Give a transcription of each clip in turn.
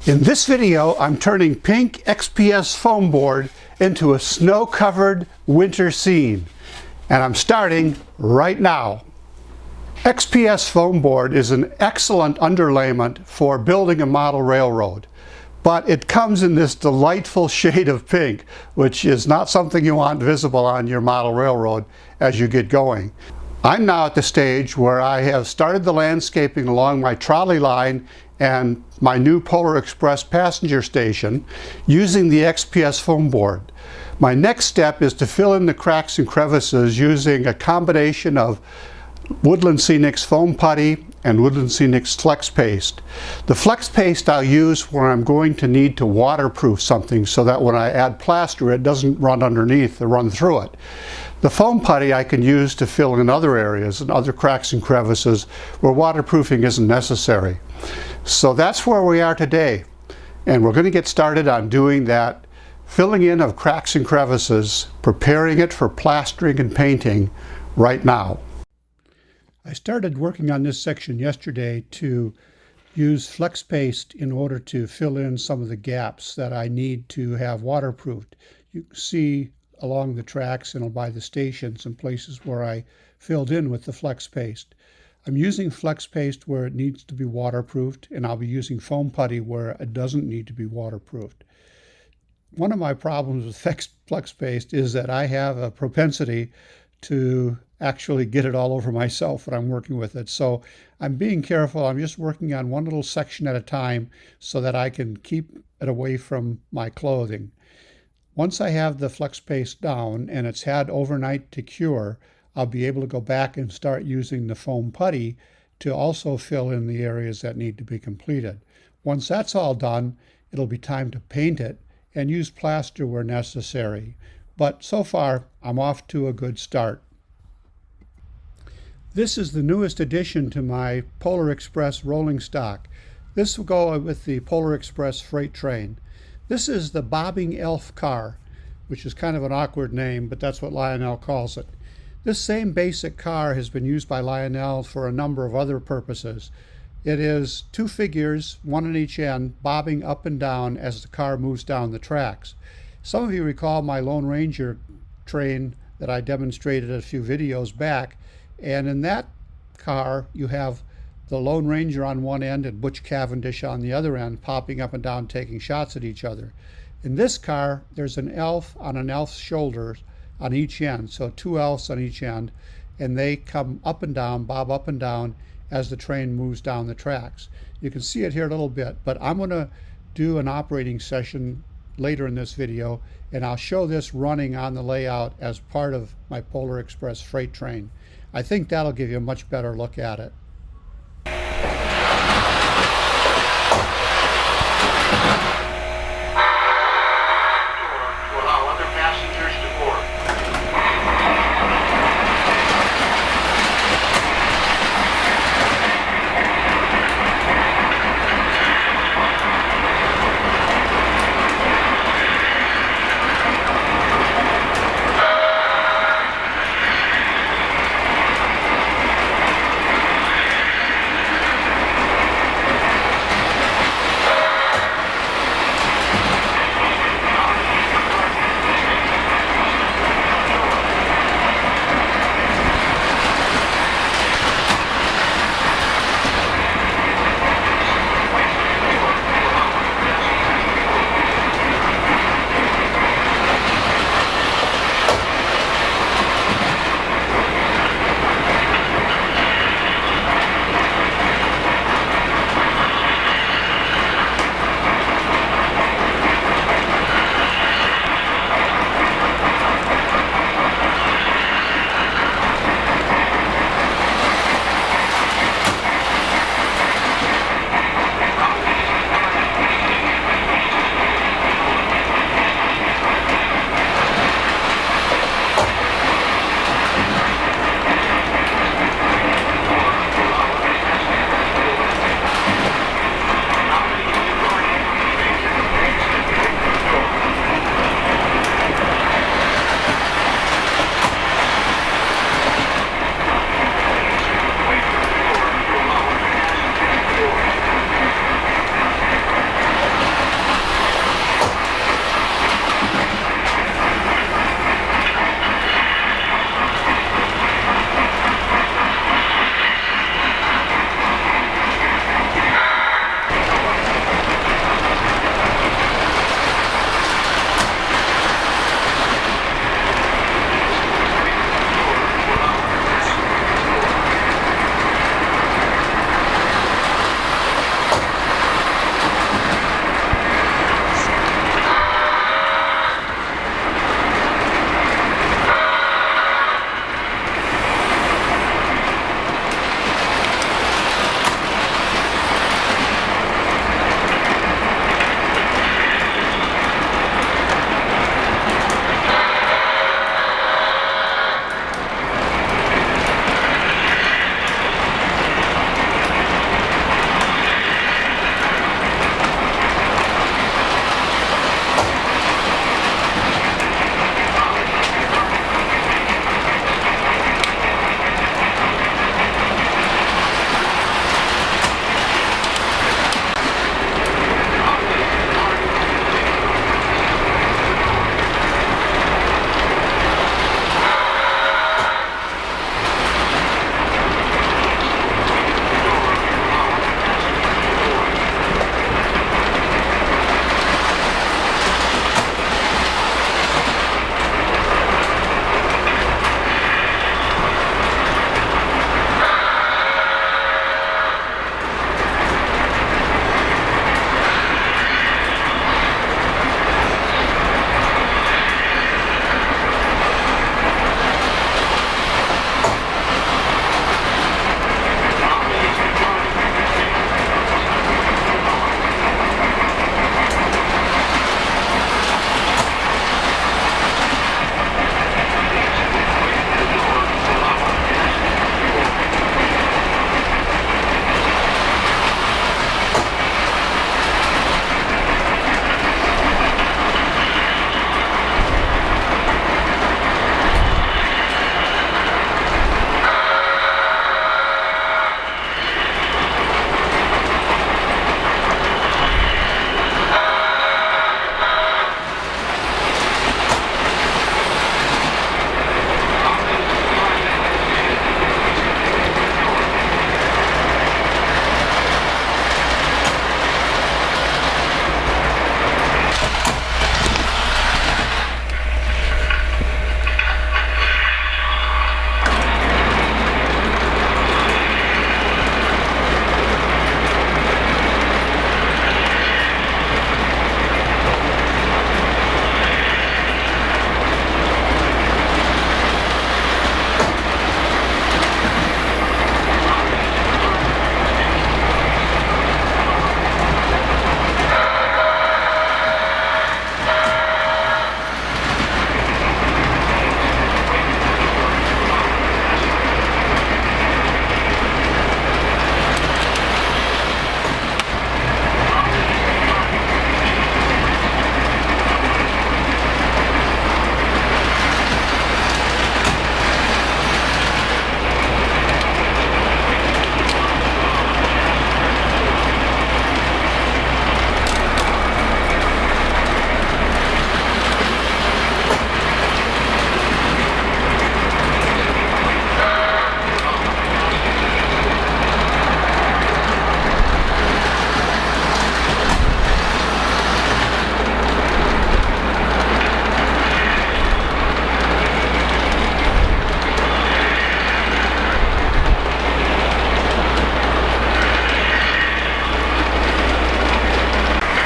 In this video, I'm turning pink XPS foam board into a snow-covered winter scene, and I'm starting right now. XPS foam board is an excellent underlayment for building a model railroad, but it comes in this delightful shade of pink, which is not something you want visible on your model railroad as you get going. I'm now at the stage where I have started the landscaping along my trolley line and my new Polar Express passenger station using the XPS foam board. My next step is to fill in the cracks and crevices using a combination of Woodland Scenics foam putty and Woodland Scenics flex paste. The flex paste I'll use where I'm going to need to waterproof something so that when I add plaster it doesn't run underneath or run through it. The foam putty I can use to fill in other areas and other cracks and crevices where waterproofing isn't necessary. So that's where we are today, and we're going to get started on doing that filling in of cracks and crevices, preparing it for plastering and painting right now. I started working on this section yesterday to use flex paste in order to fill in some of the gaps that I need to have waterproofed. You can see along the tracks and by the stations and places where I filled in with the flex paste. I'm using flex paste where it needs to be waterproofed, and I'll be using foam putty where it doesn't need to be waterproofed. One of my problems with flex paste is that I have a propensity to actually get it all over myself when I'm working with it. So I'm being careful. I'm just working on one little section at a time so that I can keep it away from my clothing. Once I have the flex paste down and it's had overnight to cure, I'll be able to go back and start using the foam putty to also fill in the areas that need to be completed. Once that's all done, it'll be time to paint it and use plaster where necessary. But so far, I'm off to a good start. This is the newest addition to my Polar Express rolling stock. This will go with the Polar Express freight train. This is the Bobbing Elf car, which is kind of an awkward name, but that's what Lionel calls it. This same basic car has been used by Lionel for a number of other purposes. It is two figures, one on each end, bobbing up and down as the car moves down the tracks. Some of you recall my Lone Ranger train that I demonstrated a few videos back, and in that car you have the Lone Ranger on one end and Butch Cavendish on the other end, popping up and down, taking shots at each other. In this car, there's an elf on an elf's shoulders on each end, so two elves on each end, and they come up and down, bob up and down as the train moves down the tracks. You can see it here a little bit, but I'm going to do an operating session later in this video, and I'll show this running on the layout as part of my Polar Express freight train. I think that'll give you a much better look at it.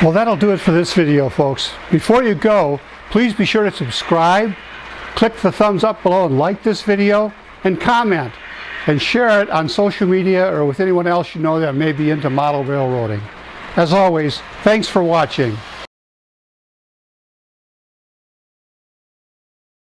Well, that'll do it for this video, folks. Before you go, please be sure to subscribe, click the thumbs up below and like this video, and comment, and share it on social media or with anyone else you know that may be into model railroading. As always, thanks for watching.